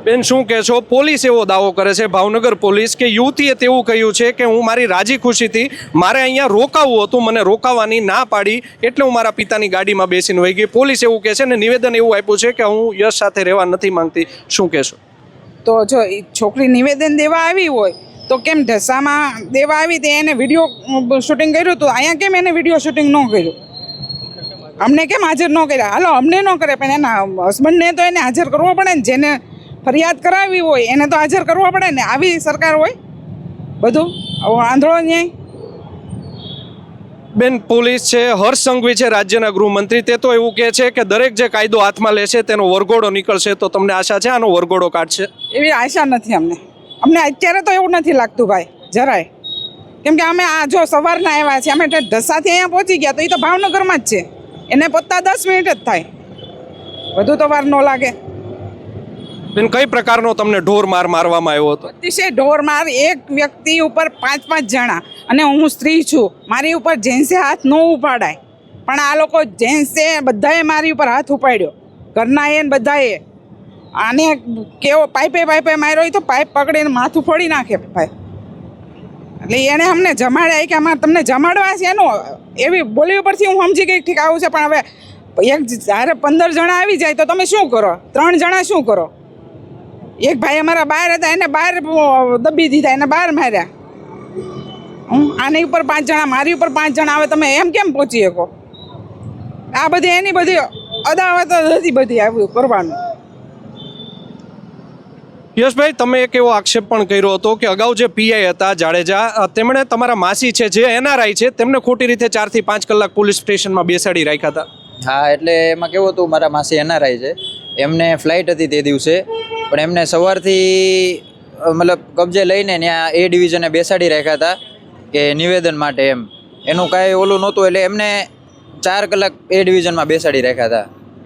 બેન શું કહેશો? પોલીસ એવો દાવો કરે છે, ભાવનગર પોલીસ, કે યુવતીએ તેવું કહ્યું છે કે હું મારી રાજી ખુશીથી મારે અહીંયા રોકાવું હતું, મને રોકાવાની ના પાડી એટલે હું મારા પિતાની ગાડીમાં બેસીને વહી ગઈ. પોલીસ એવું કહે છે ને નિવેદન એવું આપ્યું છે કે હું યશ સાથે રહેવા નથી માંગતી. શું કહેશો? તો જો એ છોકરી નિવેદન દેવા આવી હોય તો કેમ ઢસામાં દેવા આવી તે એને વિડીયો શૂટિંગ કર્યું હતું, અહીંયા કેમ એને વિડીયો શૂટિંગ ન કર્યું? અમને કેમ હાજર ન કર્યા? હાલો અમને ન કરે પણ એના હસબન્ડને તો એને હાજર કરવો પડે ને. જેને ફરિયાદ કરાવી હોય એને તો હાજર કરવો પડે ને. આવી સરકાર હોય બધું આંધળો ન્યાય. બેન પોલીસ છે, હર્ષ સંઘવી છે રાજ્યના ગૃહમંત્રી, તે તો એવું કહે છે કે દરેક જે કાયદો હાથમાં લેશે તેનો વરઘોડો નીકળશે. તો તમને આશા છે આનો વરઘોડો કાઢશે? એવી આશા નથી અમને અત્યારે તો એવું નથી લાગતું ભાઈ જરાય. કેમ કે અમે આ જો સવારના આવ્યા છીએ, અમે ઢસાથી અહીંયા પહોંચી ગયા તો એ તો ભાવનગરમાં જ છે, એને પહોંચતા 10 મિનિટ જ થાય, વધુ તો વાર ન લાગે. બેન કઈ પ્રકારનો તમને ઢોર માર મારવામાં આવ્યો હતો? અતિશય ઢોર માર. એક વ્યક્તિ ઉપર 5-5 જણા, અને હું સ્ત્રી છું, મારી ઉપર જેન્ટ્સે હાથ ન ઉપાડાય, પણ આ લોકો જેન્ટ્સે બધાએ મારી ઉપર હાથ ઉપાડ્યો, ઘરના એ ને બધાએ. આને કેવો પાઇપે માર્યો હોય તો પાઇપ પકડીને માથું ફોડી નાખે ભાઈ. એટલે એને અમને જમાડ્યા કે અમારે તમને જમાડવા છે એનું, એવી બોલી ઉપરથી હું સમજી ગઈ ઠીક આવું છે. પણ હવે એક જ્યારે 15 જણા આવી જાય તો તમે શું કરો? 3 જણા શું કરો? એક ભાઈ અમારા બહાર હતા, એને બહાર દબી દીધા, એને બહાર માર્યા. આની ઉપર 5 જણા, મારી ઉપર 5 જણા આવે, તમે એમ કેમ પહોંચી શકો? આ બધી એની બધી અદાવત હતી બધી આવ્યું કરવાનું. યશભાઈ તમે એક એવો આક્ષેપ પણ કર્યો હતો કે અગાઉ જે પીઆઈ હતા જાડેજા, તેમણે તમારા માસી છે જે એનઆરઆઈ છે તેમને ખોટી રીતે 4 થી 5 કલાક પોલીસ સ્ટેશનમાં બેસાડી રાખ્યા હતા. હા, એટલે એમાં કેવું હતું, મારા માસી એનઆરઆઈ છે, એમને ફ્લાઇટ હતી તે દિવસે, પણ એમને સવારથી મતલબ કબજે લઈને ત્યાં એ ડિવિઝને બેસાડી રાખ્યા હતા કે નિવેદન માટે. એમ એનું કાંઈ ઓલું નહોતું, એટલે એમને 4 કલાક એ ડિવિઝનમાં બેસાડી રાખ્યા હતા.